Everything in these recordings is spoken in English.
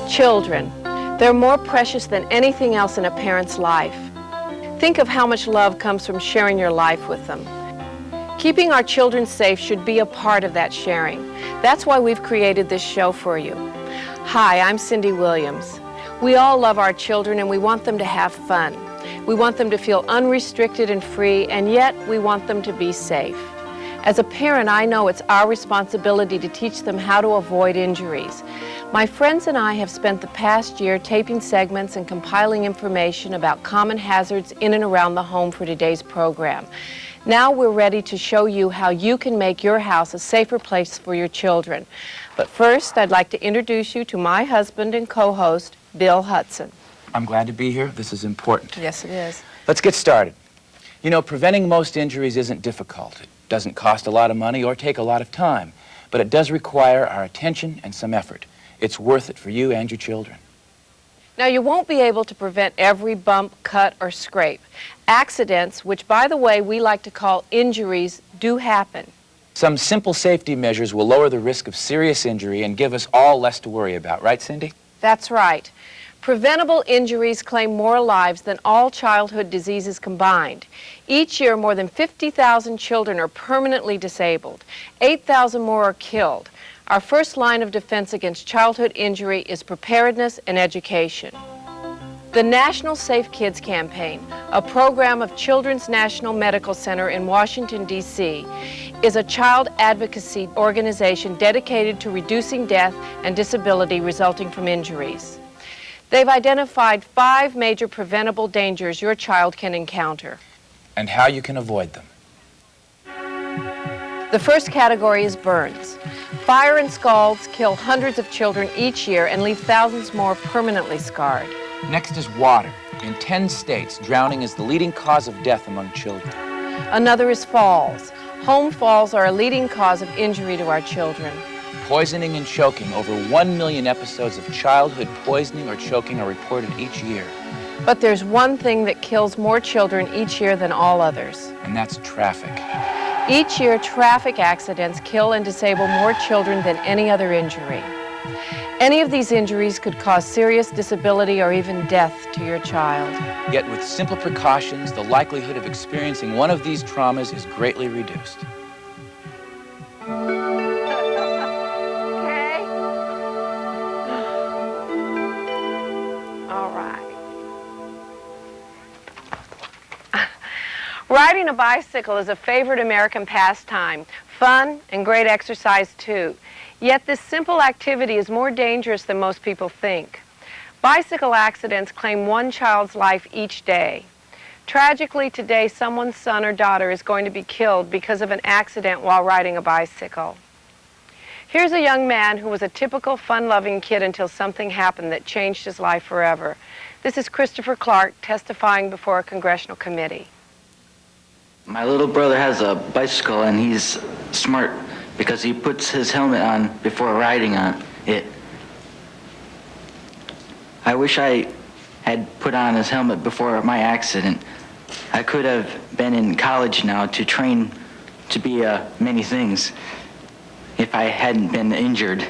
Children. They're more precious than anything else in a parent's life. Think of how much love comes from sharing your life with them. Keeping our children safe should be a part of that sharing. That's why we've created this show for you. Hi, I'm Cindy Williams. We all love our children and we want them to have fun. We want them to feel unrestricted and free, and yet we want them to be safe. As a parent, I know it's our responsibility to teach them how to avoid injuries. My friends and I have spent the past year taping segments and compiling information about common hazards in and around the home for today's program. Now we're ready to show you how you can make your house a safer place for your children. But first, I'd like to introduce you to my husband and co-host, Bill Hudson. I'm glad to be here. This is important. Yes, it is. Let's get started. You know, preventing most injuries isn't difficult. It doesn't cost a lot of money or take a lot of time, but it does require our attention and some effort. It's worth it for you and your children. Now, you won't be able to prevent every bump, cut, or scrape. Accidents, which, by the way, we like to call injuries, do happen. Some simple safety measures will lower the risk of serious injury and give us all less to worry about. Right, Cindy? That's right. Preventable injuries claim more lives than all childhood diseases combined. Each year, more than 50,000 children are permanently disabled. 8,000 more are killed. Our first line of defense against childhood injury is preparedness and education. The National Safe Kids Campaign, a program of Children's National Medical Center in Washington, D.C., is a child advocacy organization dedicated to reducing death and disability resulting from injuries. They've identified 5 major preventable dangers your child can encounter. And how you can avoid them. The first category is burns. Fire and scalds kill hundreds of children each year and leave thousands more permanently scarred. Next is water. In 10 states, drowning is the leading cause of death among children. Another is falls. Home falls are a leading cause of injury to our children. Poisoning and choking. Over 1 million episodes of childhood poisoning or choking are reported each year. But there's one thing that kills more children each year than all others. And that's traffic. Each year, traffic accidents kill and disable more children than any other injury. Any of these injuries could cause serious disability or even death to your child. Yet with simple precautions, the likelihood of experiencing one of these traumas is greatly reduced. Riding a bicycle is a favorite American pastime, fun and great exercise too. Yet this simple activity is more dangerous than most people think. Bicycle accidents claim one child's life each day. Tragically today, someone's son or daughter is going to be killed because of an accident while riding a bicycle. Here's a young man who was a typical fun-loving kid until something happened that changed his life forever. This is Christopher Clark testifying before a congressional committee. My little brother has a bicycle and he's smart because he puts his helmet on before riding on it. I wish I had put on his helmet before my accident. I could have been in college now to train to be many things if I hadn't been injured.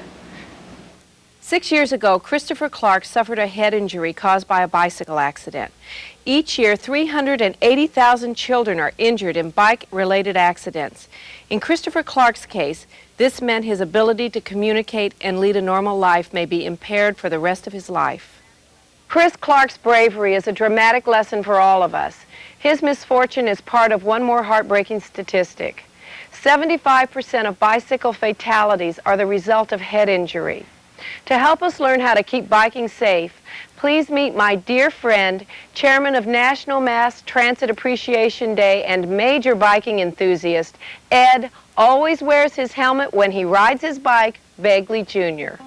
6 years ago, Christopher Clark suffered a head injury caused by a bicycle accident. Each year, 380,000 children are injured in bike-related accidents. In Christopher Clark's case, this meant his ability to communicate and lead a normal life may be impaired for the rest of his life. Chris Clark's bravery is a dramatic lesson for all of us. His misfortune is part of one more heartbreaking statistic. 75% of bicycle fatalities are the result of head injury. To help us learn how to keep biking safe, please meet my dear friend, Chairman of National Mass Transit Appreciation Day and major biking enthusiast, Ed always wears his helmet when he rides his bike, Begley Jr.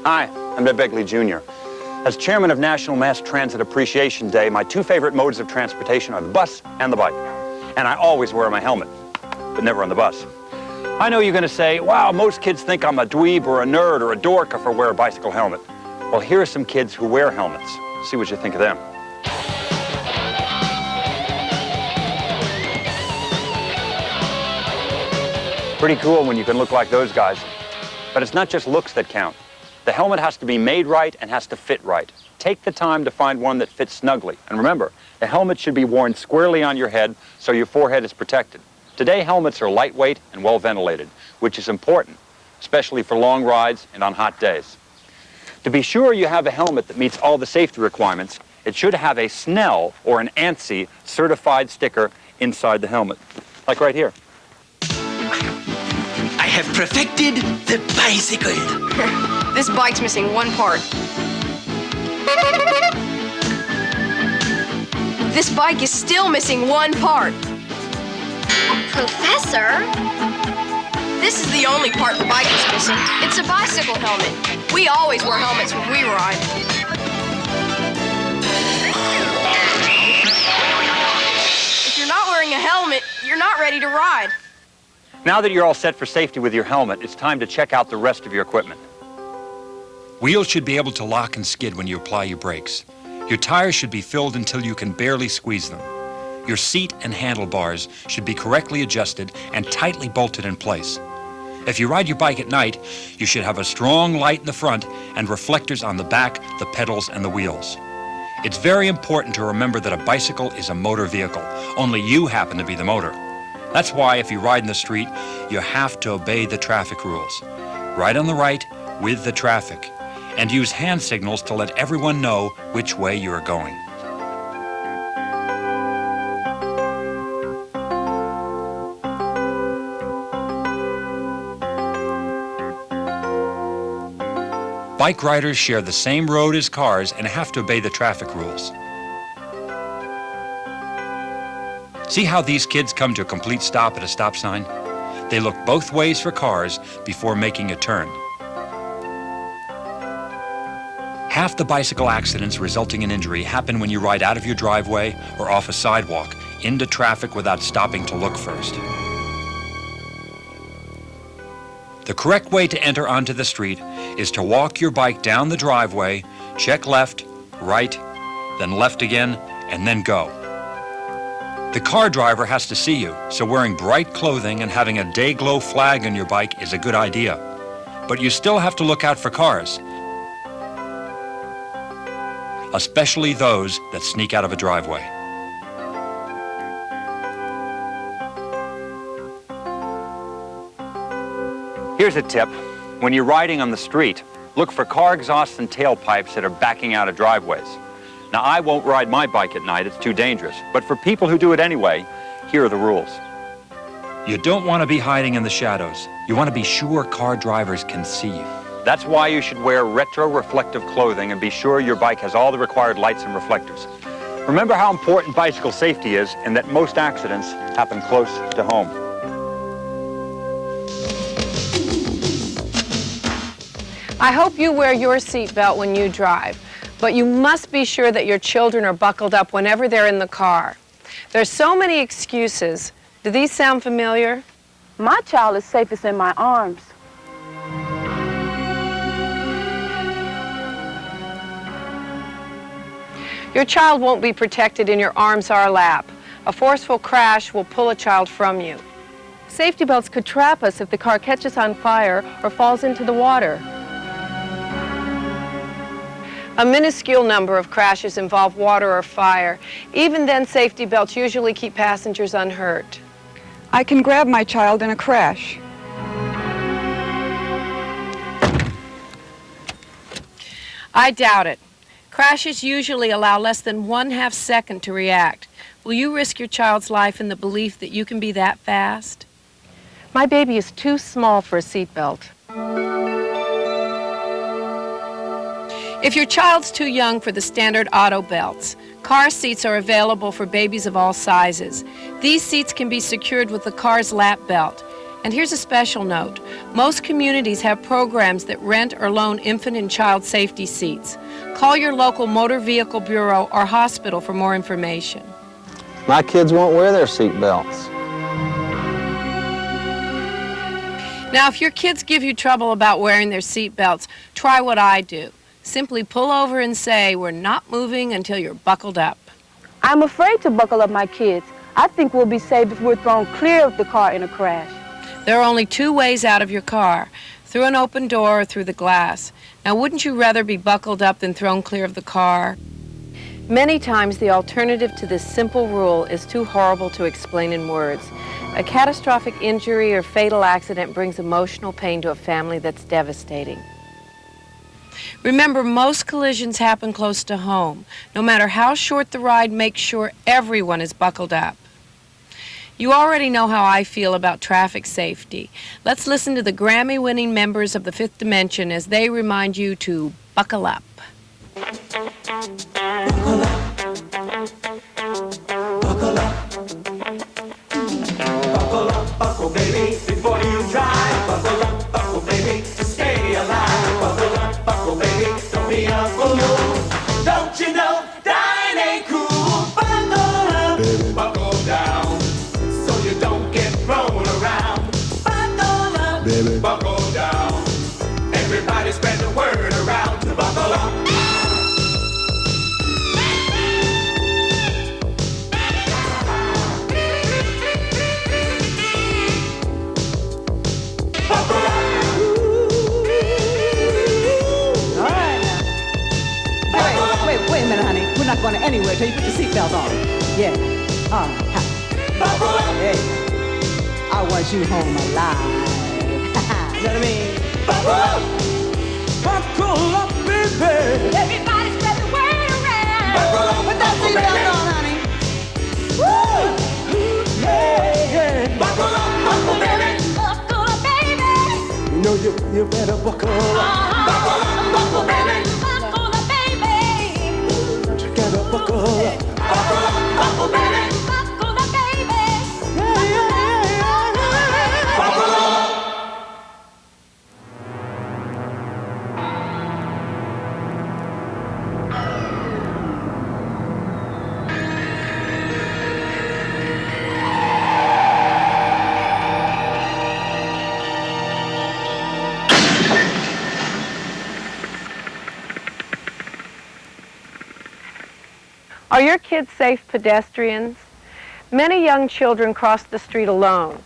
Hi, I'm Ed Begley Jr. As Chairman of National Mass Transit Appreciation Day, my 2 favorite modes of transportation are the bus and the bike. And I always wear my helmet, but never on the bus. I know you're going to say, wow, most kids think I'm a dweeb or a nerd or a dork if I wear a bicycle helmet. Well, here are some kids who wear helmets. See what you think of them. Pretty cool when you can look like those guys. But it's not just looks that count. The helmet has to be made right and has to fit right. Take the time to find one that fits snugly. And remember, the helmet should be worn squarely on your head so your forehead is protected. Today, helmets are lightweight and well ventilated, which is important, especially for long rides and on hot days. To be sure you have a helmet that meets all the safety requirements, it should have a Snell or an ANSI certified sticker inside the helmet, like right here. I have perfected the bicycle. This bike's missing one part. This bike is still missing one part. Professor? This is the only part the bike is missing. It's a bicycle helmet. We always wear helmets when we ride. If you're not wearing a helmet, you're not ready to ride. Now that you're all set for safety with your helmet, it's time to check out the rest of your equipment. Wheels should be able to lock and skid when you apply your brakes. Your tires should be filled until you can barely squeeze them. Your seat and handlebars should be correctly adjusted and tightly bolted in place. If you ride your bike at night, you should have a strong light in the front and reflectors on the back, the pedals, and the wheels. It's very important to remember that a bicycle is a motor vehicle. Only you happen to be the motor. That's why if you ride in the street, you have to obey the traffic rules. Ride on the right with the traffic, and use hand signals to let everyone know which way you are going. Bike riders share the same road as cars and have to obey the traffic rules. See how these kids come to a complete stop at a stop sign? They look both ways for cars before making a turn. Half the bicycle accidents resulting in injury happen when you ride out of your driveway or off a sidewalk into traffic without stopping to look first. The correct way to enter onto the street is to walk your bike down the driveway, check left, right, then left again, and then go. The car driver has to see you, so wearing bright clothing and having a day-glow flag on your bike is a good idea. But you still have to look out for cars, especially those that sneak out of a driveway. Here's a tip. When you're riding on the street, look for car exhausts and tailpipes that are backing out of driveways. Now, I won't ride my bike at night, it's too dangerous. But for people who do it anyway, here are the rules. You don't want to be hiding in the shadows. You want to be sure car drivers can see you. That's why you should wear retro-reflective clothing and be sure your bike has all the required lights and reflectors. Remember how important bicycle safety is and that most accidents happen close to home. I hope you wear your seatbelt when you drive, but you must be sure that your children are buckled up whenever they're in the car. There's so many excuses. Do these sound familiar? My child is safest in my arms. Your child won't be protected in your arms or lap. A forceful crash will pull a child from you. Safety belts could trap us if the car catches on fire or falls into the water. A minuscule number of crashes involve water or fire. Even then, safety belts usually keep passengers unhurt. I can grab my child in a crash. I doubt it. Crashes usually allow less than 1/2 second to react. Will you risk your child's life in the belief that you can be that fast? My baby is too small for a seatbelt. If your child's too young for the standard auto belts, car seats are available for babies of all sizes. These seats can be secured with the car's lap belt. And here's a special note. Most communities have programs that rent or loan infant and child safety seats. Call your local motor vehicle bureau or hospital for more information. My kids won't wear their seat belts. Now, if your kids give you trouble about wearing their seat belts, try what I do. Simply pull over and say, "We're not moving until you're buckled up." I'm afraid to buckle up my kids. I think we'll be safe if we're thrown clear of the car in a crash. There are only 2 ways out of your car. through an open door or through the glass. Now, wouldn't you rather be buckled up than thrown clear of the car? Many times the alternative to this simple rule is too horrible to explain in words. A catastrophic injury or fatal accident brings emotional pain to a family that's devastating. Remember, most collisions happen close to home. No matter how short the ride, make sure everyone is buckled up. You already know how I feel about traffic safety. Let's listen to the Grammy-winning members of the Fifth Dimension as they remind you to buckle up. Buckle up. Buckle up. Buckle up, buckle baby, before you drive. Buckle up, buckle baby, to stay alive. Buckle up, buckle baby, don't be a fool. Don't you know, dying ain't cool. Buckle up, baby. Buckle down, so you don't get thrown around. Buckle up, baby. Buckle down. Everybody spread the word around to buckle up. Wait a minute, honey. We're not going anywhere till you put your seatbelt on. Yeah. All right. Hey, I want you home alive. You know what I mean? Buckle up. Buckle up, baby. Everybody spread the word around. Buckle up. Put that seatbelt on, honey. Woo! Yeah, yeah. Buckle up, buckle, baby. Buckle up, baby. You know you better buckle up. Buckle up, buckle, baby. Buckle up. Buckle up, buckle, baby. Buckle up, baby. Yeah, yeah, yeah. Buckle up. Are your kids safe pedestrians? Many young children cross the street alone.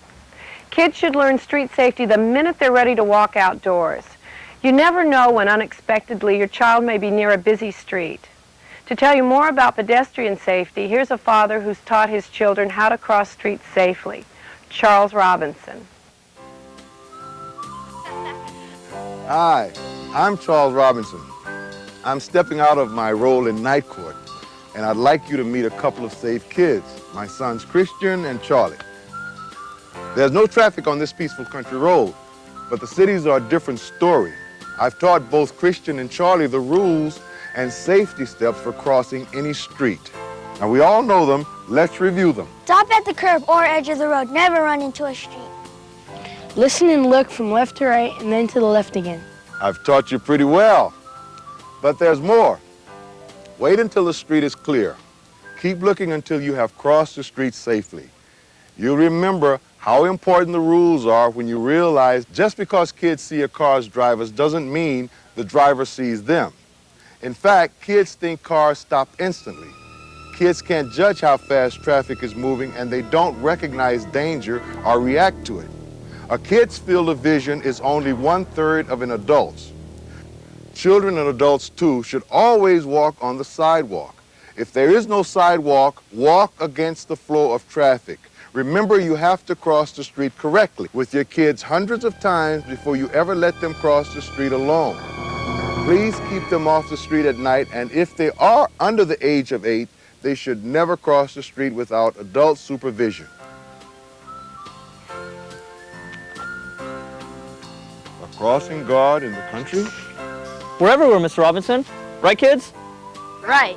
Kids should learn street safety the minute they're ready to walk outdoors. You never know when unexpectedly your child may be near a busy street. To tell you more about pedestrian safety, here's a father who's taught his children how to cross streets safely, Charles Robinson. Hi, I'm Charles Robinson. I'm stepping out of my role in night court, and I'd like you to meet a couple of safe kids, my sons Christian and Charlie. There's no traffic on this peaceful country road, but the cities are a different story. I've taught both Christian and Charlie the rules and safety steps for crossing any street. Now, we all know them. Let's review them. Stop at the curb or edge of the road. Never run into a street. Listen and look from left to right and then to the left again. I've taught you pretty well, but there's more. Wait until the street is clear. Keep looking until you have crossed the street safely. You'll remember how important the rules are when you realize just because kids see a car's drivers doesn't mean the driver sees them. In fact, kids think cars stop instantly. Kids can't judge how fast traffic is moving, and they don't recognize danger or react to it. A kid's field of vision is only 1/3 of an adult's. Children and adults, too, should always walk on the sidewalk. If there is no sidewalk, walk against the flow of traffic. Remember, you have to cross the street correctly with your kids hundreds of times before you ever let them cross the street alone. Please keep them off the street at night, and if they are under the age of 8, they should never cross the street without adult supervision. A crossing guard in the country? We're everywhere, Mr. Robinson. Right, kids? Right.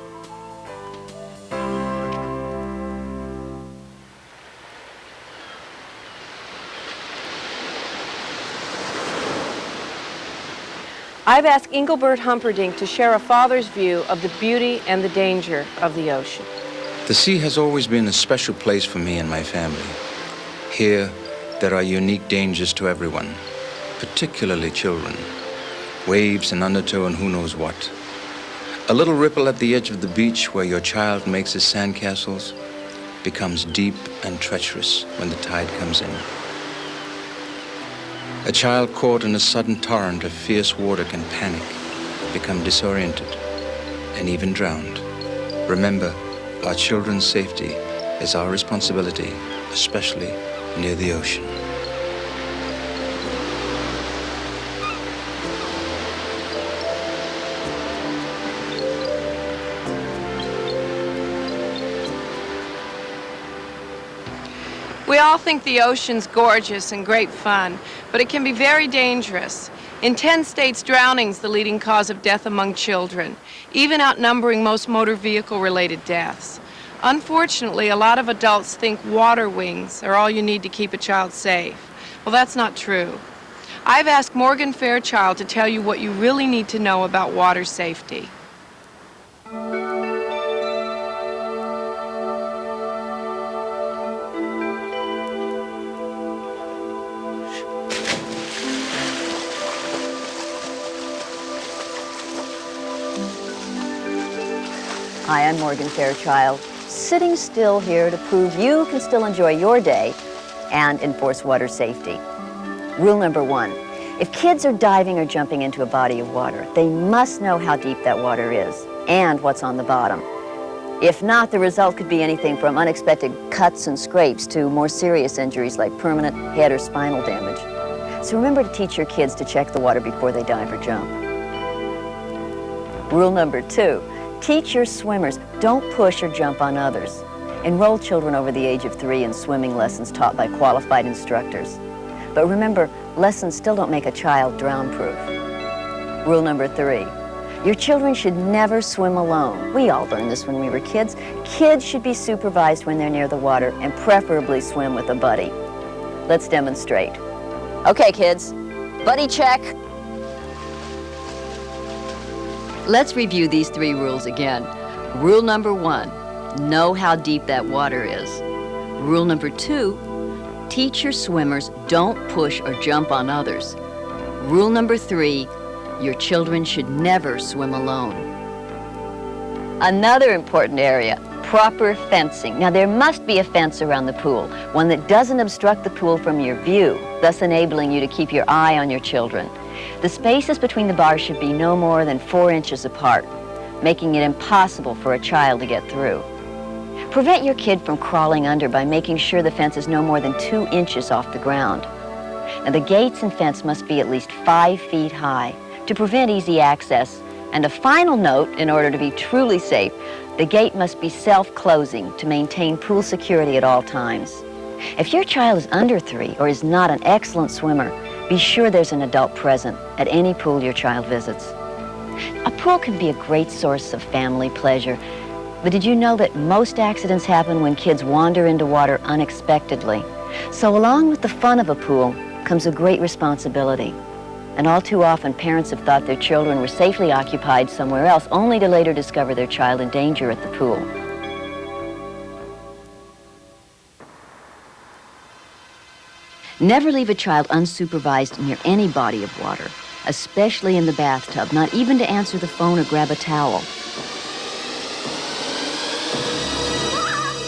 I've asked Engelbert Humperdink to share a father's view of the beauty and the danger of the ocean. The sea has always been a special place for me and my family. Here, there are unique dangers to everyone, particularly children. Waves and undertow and who knows what. A little ripple at the edge of the beach where your child makes his sandcastles becomes deep and treacherous when the tide comes in. A child caught in a sudden torrent of fierce water can panic, become disoriented, and even drowned. Remember, our children's safety is our responsibility, especially near the ocean. We all think the ocean's gorgeous and great fun, but it can be very dangerous. In 10 states, drowning's the leading cause of death among children, even outnumbering most motor vehicle-related deaths. Unfortunately, a lot of adults think water wings are all you need to keep a child safe. Well, that's not true. I've asked Morgan Fairchild to tell you what you really need to know about water safety. Hi, I'm Morgan Fairchild, sitting still here to prove you can still enjoy your day and enforce water safety. Rule number 1, if kids are diving or jumping into a body of water, they must know how deep that water is and what's on the bottom. If not, the result could be anything from unexpected cuts and scrapes to more serious injuries like permanent head or spinal damage. So remember to teach your kids to check the water before they dive or jump. Rule number 2, teach your swimmers, don't push or jump on others. Enroll children over the age of 3 in swimming lessons taught by qualified instructors. But remember, lessons still don't make a child drown-proof. Rule number 3, your children should never swim alone. We all learned this when we were kids. Kids should be supervised when they're near the water and preferably swim with a buddy. Let's demonstrate. Okay, kids, buddy check. Let's review these 3 rules again. Rule number 1, know how deep that water is. Rule number 2, teach your swimmers, don't push or jump on others. Rule number 3, your children should never swim alone. Another important area, proper fencing. Now, there must be a fence around the pool, one that doesn't obstruct the pool from your view, thus enabling you to keep your eye on your children. The spaces between the bars should be no more than 4 inches apart, making it impossible for a child to get through. Prevent your kid from crawling under by making sure the fence is no more than 2 inches off the ground. Now, the gates and fence must be at least 5 feet high to prevent easy access. And a final note, in order to be truly safe, the gate must be self-closing to maintain pool security at all times. If your child is under 3 or is not an excellent swimmer, be sure there's an adult present at any pool your child visits. A pool can be a great source of family pleasure, but did you know that most accidents happen when kids wander into water unexpectedly? So along with the fun of a pool comes a great responsibility. And all too often, parents have thought their children were safely occupied somewhere else, only to later discover their child in danger at the pool. Never leave a child unsupervised near any body of water, especially in the bathtub, not even to answer the phone or grab a towel.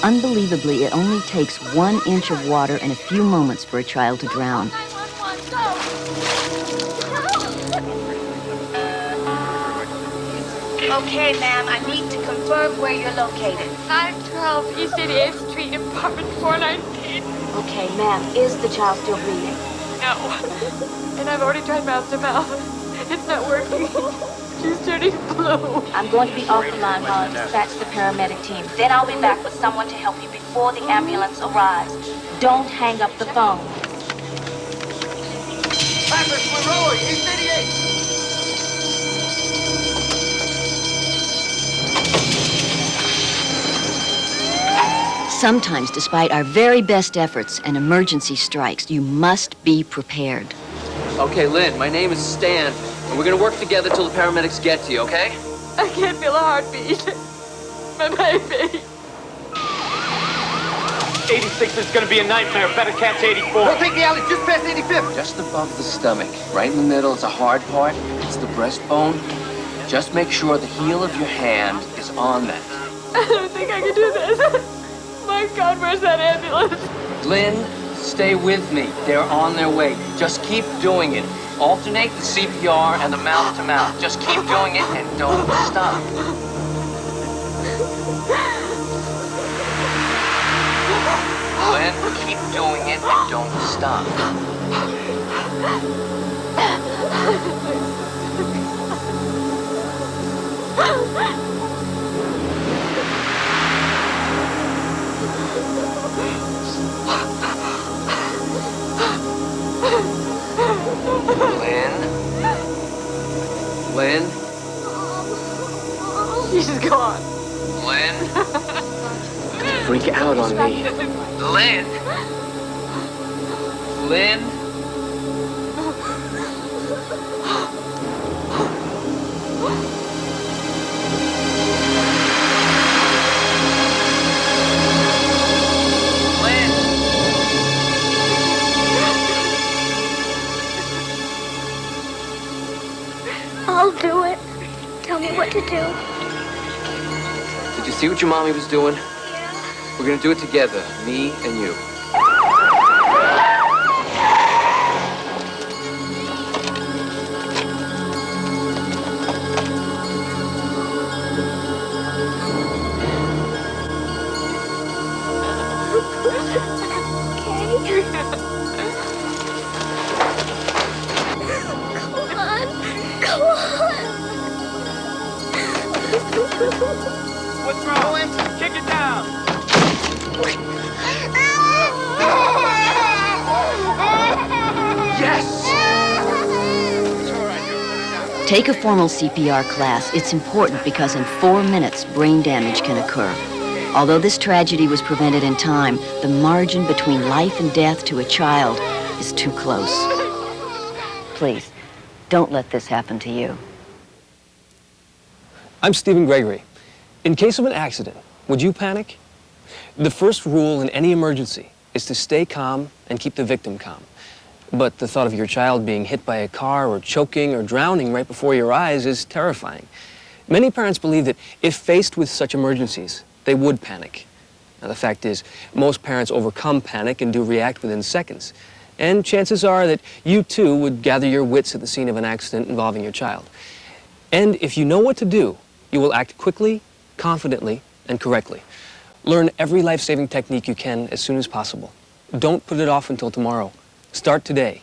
Unbelievably, it only takes 1 inch of water and a few moments for a child to drown. Okay, ma'am, I need to confirm where you're located. 912 East 88th Street, apartment 419. Okay, ma'am, is the child still breathing? No. And I've already tried mouth to mouth. It's not working. She's turning blue. I'm going to be off the line while I dispatch the paramedic team. Then I'll be back with someone to help you before the ambulance arrives. Don't hang up the phone. Packers, Monroe, East 88. Sometimes, despite our very best efforts, an emergency strikes. You must be prepared. Okay, Lynn, my name is Stan, and we're gonna work together till the paramedics get to you, okay? I can't feel a heartbeat. My baby. 86 is gonna be a nightmare. Better catch 84. We'll take the alley just past 85th. Just above the stomach, right in the middle, is a hard part. It's the breastbone. Just make sure the heel of your hand is on that. I don't think I can do this. My God, where's that ambulance? Lynn, stay with me. They're on their way. Just keep doing it. Alternate the CPR and the mouth-to-mouth. Just keep doing it and don't stop. Glenn, keep doing it and don't stop. Lynn? She's gone. Lynn? Freak out on me. Lynn? Lynn? I'll do it. Tell me what to do. Did you see what your mommy was doing? Yeah. We're gonna do it together, me and you. What's wrong? Kick it down. Yes! Take a formal CPR class. It's important because in 4 minutes, brain damage can occur. Although this tragedy was prevented in time, the margin between life and death to a child is too close. Please, don't let this happen to you. I'm Stephen Gregory. In case of an accident, would you panic? The first rule in any emergency is to stay calm and keep the victim calm. But the thought of your child being hit by a car or choking or drowning right before your eyes is terrifying. Many parents believe that if faced with such emergencies, they would panic. Now, the fact is, most parents overcome panic and do react within seconds. And chances are that you too would gather your wits at the scene of an accident involving your child. And if you know what to do, you will act quickly, confidently, and correctly. Learn every life-saving technique you can as soon as possible. Don't put it off until tomorrow. Start today,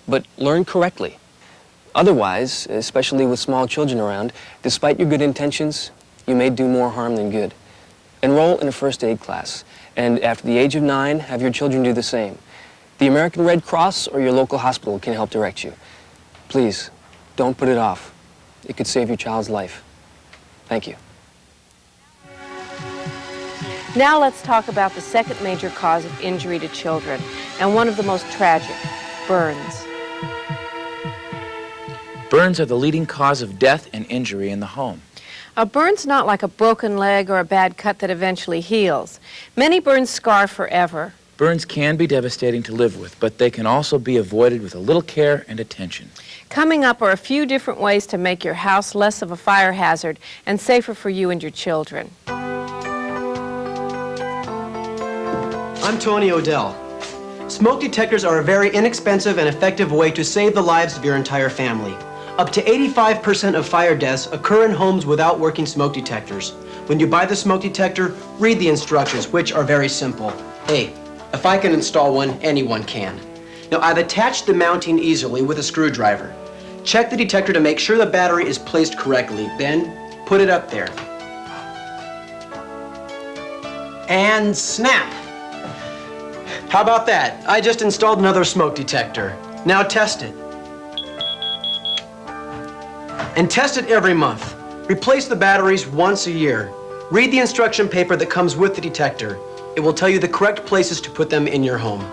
but learn correctly. Otherwise, especially with small children around, despite your good intentions, you may do more harm than good. Enroll in a first aid class, and after the age of 9, have your children do the same. The American Red Cross or your local hospital can help direct you. Please, don't put it off. It could save your child's life. Thank you. Now let's talk about the second major cause of injury to children, and one of the most tragic, burns. Burns are the leading cause of death and injury in the home. A burn's not like a broken leg or a bad cut that eventually heals. Many burns scar forever. Burns can be devastating to live with, but they can also be avoided with a little care and attention. Coming up are a few different ways to make your house less of a fire hazard and safer for you and your children. I'm Tony Odell. Smoke detectors are a very inexpensive and effective way to save the lives of your entire family. Up to 85% of fire deaths occur in homes without working smoke detectors. When you buy the smoke detector, read the instructions, which are very simple. Hey, if I can install one, anyone can. Now, I've attached the mounting easily with a screwdriver. Check the detector to make sure the battery is placed correctly. Then, put it up there. And snap! How about that? I just installed another smoke detector. Now test it. And test it every month. Replace the batteries once a year. Read the instruction paper that comes with the detector. It will tell you the correct places to put them in your home.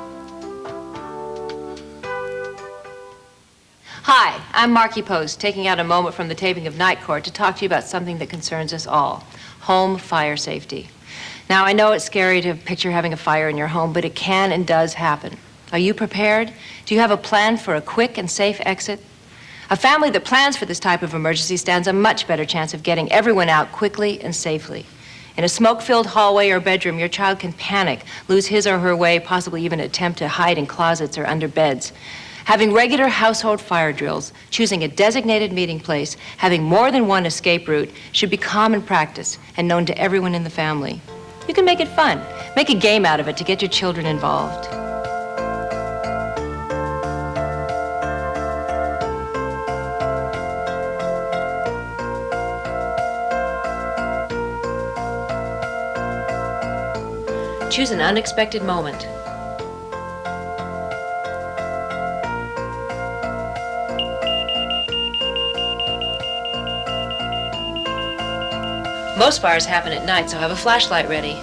Hi, I'm Markie Post, taking out a moment from the taping of Night Court to talk to you about something that concerns us all, home fire safety. Now, I know it's scary to picture having a fire in your home, but it can and does happen. Are you prepared? Do you have a plan for a quick and safe exit? A family that plans for this type of emergency stands a much better chance of getting everyone out quickly and safely. In a smoke-filled hallway or bedroom, your child can panic, lose his or her way, possibly even attempt to hide in closets or under beds. Having regular household fire drills, choosing a designated meeting place, having more than one escape route should be common practice and known to everyone in the family. You can make it fun. Make a game out of it to get your children involved. Choose an unexpected moment. Most fires happen at night, so have a flashlight ready.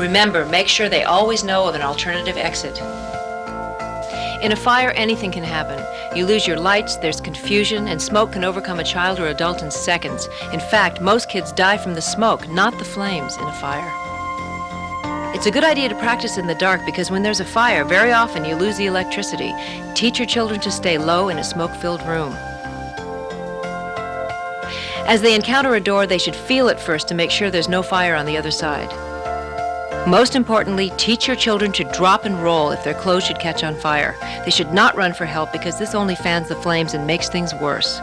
Remember, make sure they always know of an alternative exit. In a fire, anything can happen. You lose your lights, there's confusion, and smoke can overcome a child or adult in seconds. In fact, most kids die from the smoke, not the flames, in a fire. It's a good idea to practice in the dark because when there's a fire, very often you lose the electricity. Teach your children to stay low in a smoke-filled room. As they encounter a door, they should feel it first to make sure there's no fire on the other side. Most importantly, teach your children to drop and roll if their clothes should catch on fire. They should not run for help because this only fans the flames and makes things worse.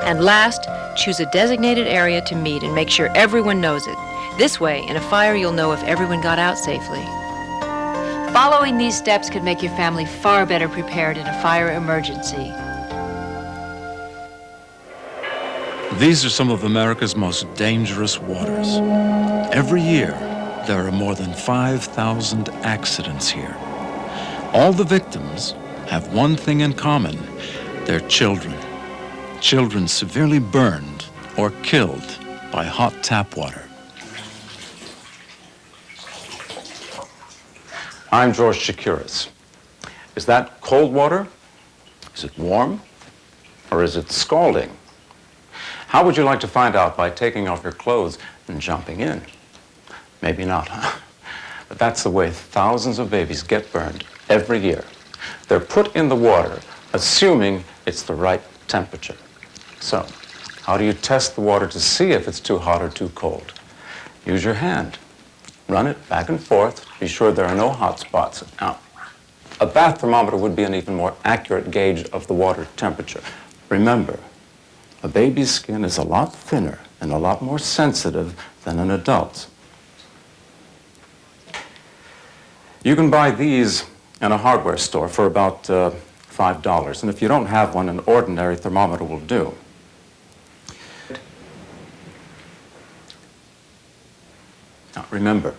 And last, choose a designated area to meet and make sure everyone knows it. This way, in a fire, you'll know if everyone got out safely. Following these steps could make your family far better prepared in a fire emergency. These are some of America's most dangerous waters. Every year, there are more than 5,000 accidents here. All the victims have one thing in common. They're children. Children severely burned or killed by hot tap water. I'm George Chakiris. Is that cold water? Is it warm? Or is it scalding? How would you like to find out by taking off your clothes and jumping in? Maybe not, huh? But that's the way thousands of babies get burned every year. They're put in the water, assuming it's the right temperature. So, how do you test the water to see if it's too hot or too cold? Use your hand. Run it back and forth. Be sure there are no hot spots. Now, a bath thermometer would be an even more accurate gauge of the water temperature. Remember, a baby's skin is a lot thinner and a lot more sensitive than an adult's. You can buy these in a hardware store for about $5. And if you don't have one, an ordinary thermometer will do. Now, remember,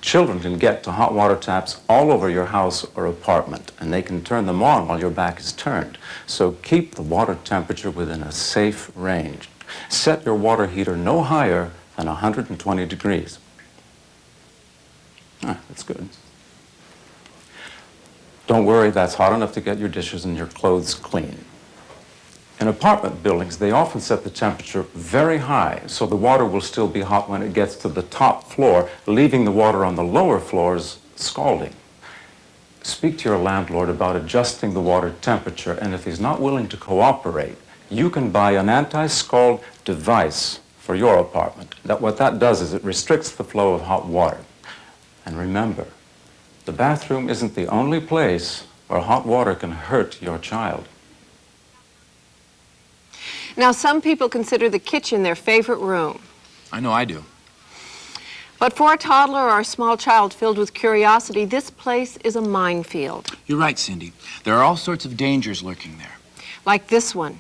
children can get to hot water taps all over your house or apartment, and they can turn them on while your back is turned. So keep the water temperature within a safe range. Set your water heater no higher than 120 degrees. That's good. Don't worry, that's hot enough to get your dishes and your clothes clean. In apartment buildings, they often set the temperature very high, so the water will still be hot when it gets to the top floor, leaving the water on the lower floors scalding. Speak to your landlord about adjusting the water temperature, and if he's not willing to cooperate, you can buy an anti-scald device for your apartment. What that does is it restricts the flow of hot water. And remember, the bathroom isn't the only place where hot water can hurt your child. Now, some people consider the kitchen their favorite room. I know I do. But for a toddler or a small child filled with curiosity, this place is a minefield. You're right, Cindy. There are all sorts of dangers lurking there. Like this one.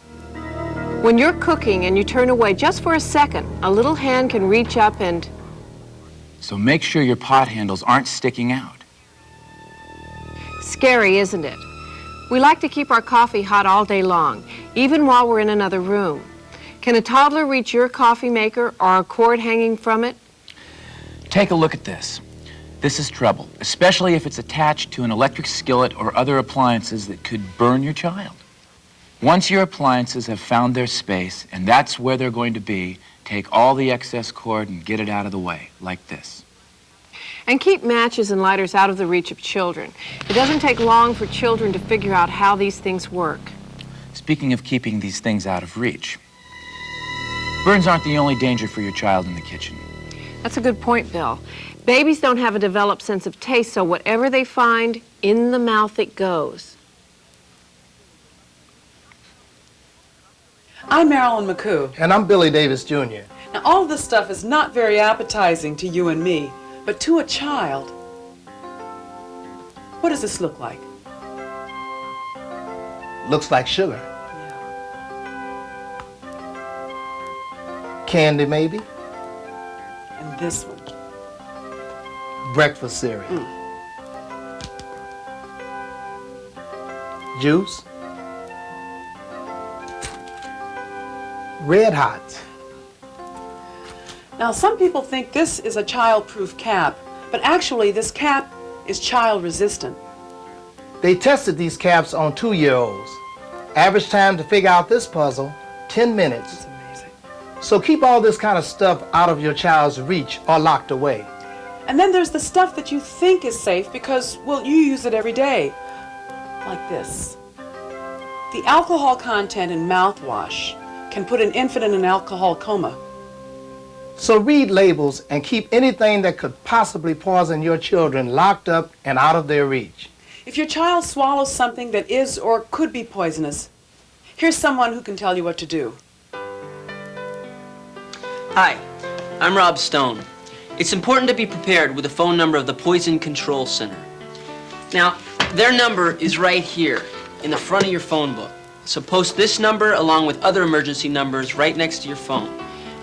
When you're cooking and you turn away just for a second, a little hand can reach up and... So make sure your pot handles aren't sticking out. Scary, isn't it? We like to keep our coffee hot all day long, even while we're in another room. Can a toddler reach your coffee maker or a cord hanging from it? Take a look at this. This is trouble, especially if it's attached to an electric skillet or other appliances that could burn your child. Once your appliances have found their space, and that's where they're going to be, take all the excess cord and get it out of the way, like this. And keep matches and lighters out of the reach of children. It doesn't take long for children to figure out how these things work. Speaking of keeping these things out of reach, Burns aren't the only danger for your child in the kitchen. That's a good point, Bill. Babies don't have a developed sense of taste, so whatever they find, in the mouth it goes. I'm Marilyn McCoo. And I'm Billy Davis Jr. Now, all of this stuff is not very appetizing to you and me, but to a child, what does this look like? Looks like sugar. Candy, maybe? And this one? Breakfast cereal. Juice? Red Hot. Now, some people think this is a child-proof cap, but actually this cap is child-resistant. They tested these caps on 2-year-olds. Average time to figure out this puzzle, 10 minutes. That's amazing. So keep all this kind of stuff out of your child's reach or locked away. And then there's the stuff that you think is safe because, well, you use it every day. Like this. The alcohol content in mouthwash can put an infant in an alcohol coma. So read labels and keep anything that could possibly poison your children locked up and out of their reach. If your child swallows something that is or could be poisonous, here's someone who can tell you what to do. Hi, I'm Rob Stone. It's important to be prepared with the phone number of the Poison Control Center. Now, their number is right here in the front of your phone book. So post this number along with other emergency numbers right next to your phone.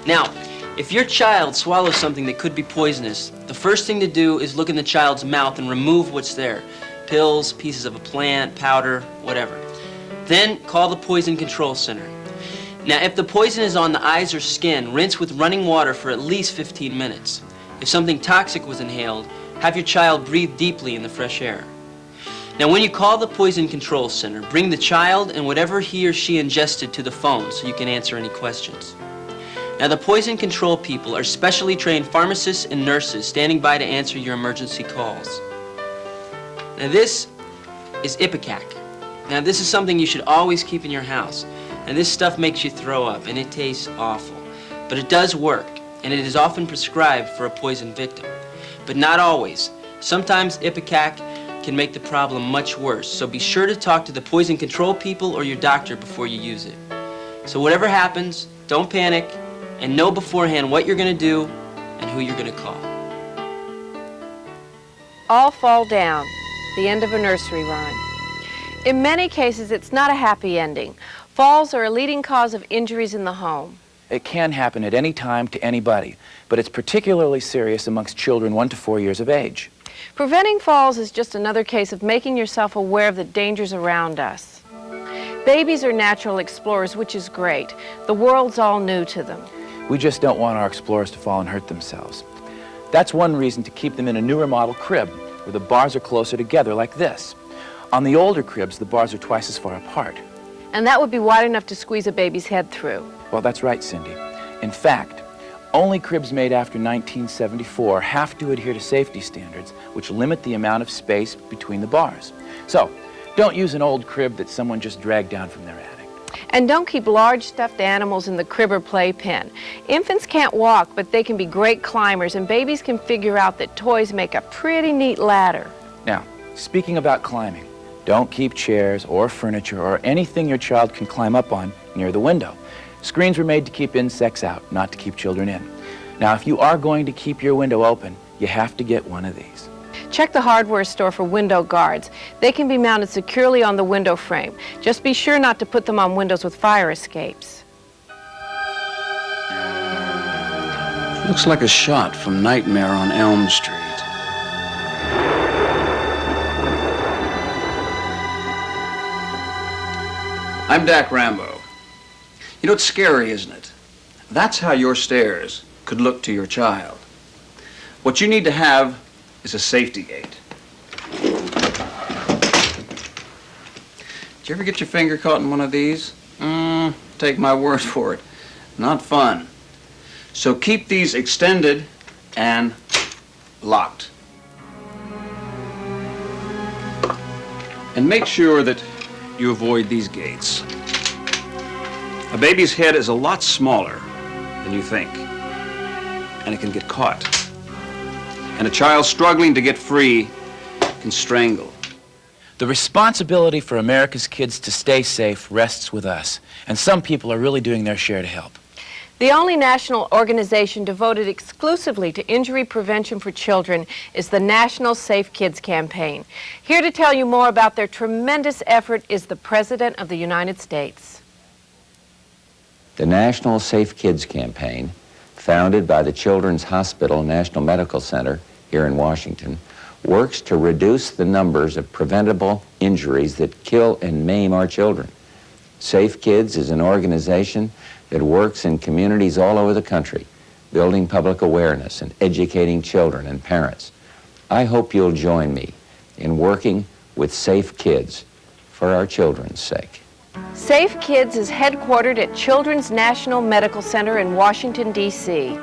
Now, if your child swallows something that could be poisonous, the first thing to do is look in the child's mouth and remove what's there. Pills, pieces of a plant, powder, whatever. Then call the Poison Control Center. Now, if the poison is on the eyes or skin, rinse with running water for at least 15 minutes. If something toxic was inhaled, have your child breathe deeply in the fresh air. Now, when you call the Poison Control Center, bring the child and whatever he or she ingested to the phone so you can answer any questions. Now, the poison control people are specially trained pharmacists and nurses standing by to answer your emergency calls. Now, this is Ipecac. Now, this is something you should always keep in your house. And this stuff makes you throw up, and it tastes awful. But it does work, and it is often prescribed for a poison victim. But not always. Sometimes Ipecac can make the problem much worse, so be sure to talk to the poison control people or your doctor before you use it. So whatever happens, don't panic, and know beforehand what you're going to do and who you're going to call. All fall down, the end of a nursery rhyme. In many cases, it's not a happy ending. Falls are a leading cause of injuries in the home. It can happen at any time to anybody, but it's particularly serious amongst children 1 to 4 years of age. Preventing falls is just another case of making yourself aware of the dangers around us. Babies are natural explorers, which is great. The world's all new to them. We just don't want our explorers to fall and hurt themselves. That's one reason to keep them in a newer model crib, where the bars are closer together like this. On the older cribs, the bars are twice as far apart. And that would be wide enough to squeeze a baby's head through. Well, that's right, Cindy. In fact, only cribs made after 1974 have to adhere to safety standards, which limit the amount of space between the bars. So, don't use an old crib that someone just dragged down from their attic. And don't keep large stuffed animals in the crib or playpen. Infants can't walk, but they can be great climbers, and babies can figure out that toys make a pretty neat ladder. Now, speaking about climbing, don't keep chairs or furniture or anything your child can climb up on near the window. Screens were made to keep insects out, not to keep children in. Now, if you are going to keep your window open, you have to get one of these. Check the hardware store for window guards. They can be mounted securely on the window frame. Just be sure not to put them on windows with fire escapes. Looks like a shot from Nightmare on Elm Street. I'm Dak Rambo. You know, it's scary, isn't it? That's how your stairs could look to your child. What you need to have is a safety gate. Did you ever get your finger caught in one of these? Take my word for it. Not fun. So keep these extended and locked. And make sure that you avoid these gates. A baby's head is a lot smaller than you think. And it can get caught. And a child struggling to get free can strangle. The responsibility for America's kids to stay safe rests with us, and some people are really doing their share to help. The only national organization devoted exclusively to injury prevention for children is the National Safe Kids Campaign. Here to tell you more about their tremendous effort is the President of the United States. The National Safe Kids Campaign, founded by the Children's Hospital National Medical Center here in Washington, works to reduce the numbers of preventable injuries that kill and maim our children. Safe Kids is an organization that works in communities all over the country, building public awareness and educating children and parents. I hope you'll join me in working with Safe Kids for our children's sake. Safe Kids is headquartered at Children's National Medical Center in Washington, D.C.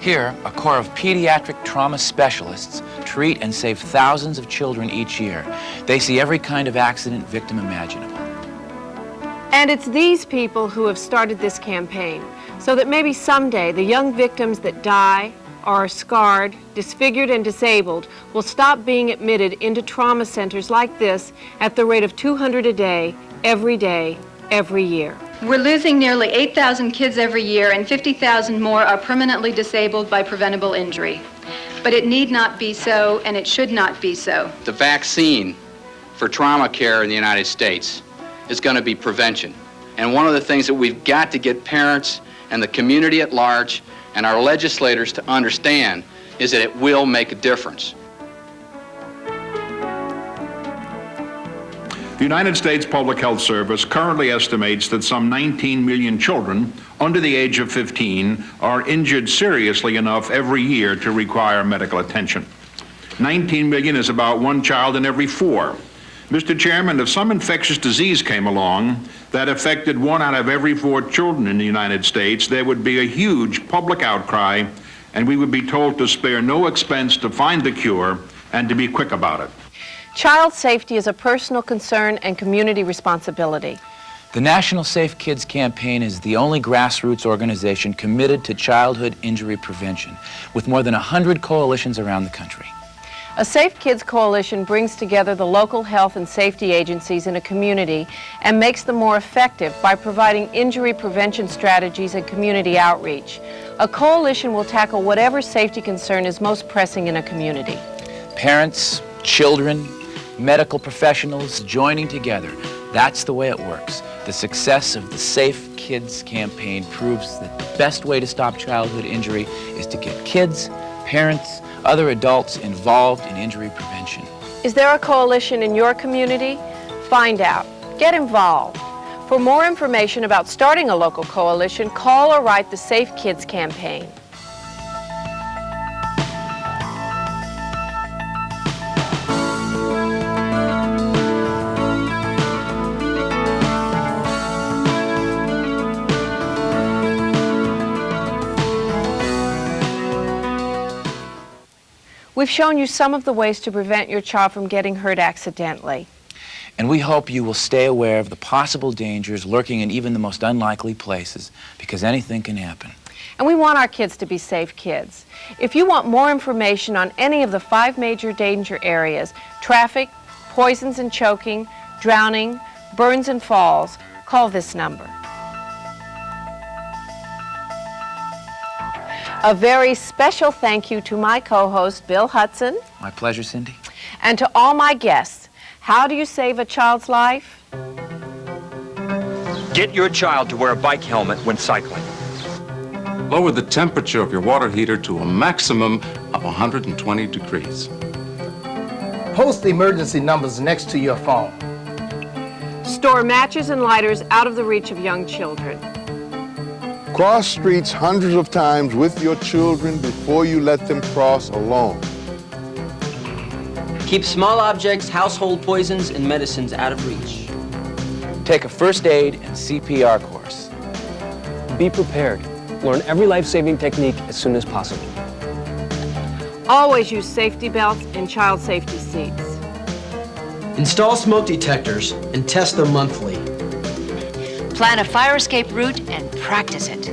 Here, a corps of pediatric trauma specialists treat and save thousands of children each year. They see every kind of accident victim imaginable. And it's these people who have started this campaign, so that maybe someday the young victims that die or are scarred, disfigured, and disabled will stop being admitted into trauma centers like this at the rate of 200 a day, every year. We're losing nearly 8,000 kids every year, and 50,000 more are permanently disabled by preventable injury. But it need not be so, and it should not be so. The vaccine for trauma care in the United States is going to be prevention. And one of the things that we've got to get parents and the community at large and our legislators to understand is that it will make a difference. The United States Public Health Service currently estimates that some 19 million children under the age of 15 are injured seriously enough every year to require medical attention. 19 million is about one child in every 4. Mr. Chairman, if some infectious disease came along that affected 1 out of every 4 children in the United States, there would be a huge public outcry, and we would be told to spare no expense to find the cure and to be quick about it. Child safety is a personal concern and community responsibility. The National Safe Kids Campaign is the only grassroots organization committed to childhood injury prevention, with more than 100 coalitions around the country. A Safe Kids Coalition brings together the local health and safety agencies in a community and makes them more effective by providing injury prevention strategies and community outreach. A coalition will tackle whatever safety concern is most pressing in a community. Parents, children, medical professionals joining together. That's the way it works. The success of the Safe Kids Campaign proves that the best way to stop childhood injury is to get kids, parents, other adults involved in injury prevention. Is there a coalition in your community? Find out. Get involved. For more information about starting a local coalition, call or write the Safe Kids Campaign. We've shown you some of the ways to prevent your child from getting hurt accidentally. And we hope you will stay aware of the possible dangers lurking in even the most unlikely places, because anything can happen. And we want our kids to be safe kids. If you want more information on any of the 5 major danger areas, traffic, poisons and choking, drowning, burns and falls, call this number. A very special thank you to my co-host, Bill Hudson. My pleasure, Cindy. And to all my guests. How do you save a child's life? Get your child to wear a bike helmet when cycling. Lower the temperature of your water heater to a maximum of 120 degrees. Post the emergency numbers next to your phone. Store matches and lighters out of the reach of young children. Cross streets hundreds of times with your children before you let them cross alone. Keep small objects, household poisons, and medicines out of reach. Take a first aid and CPR course. Be prepared. Learn every life-saving technique as soon as possible. Always use safety belts and child safety seats. Install smoke detectors and test them monthly. Plan a fire escape route and practice it.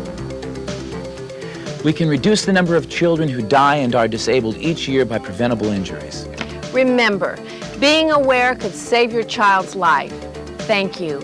We can reduce the number of children who die and are disabled each year by preventable injuries. Remember, being aware could save your child's life. Thank you.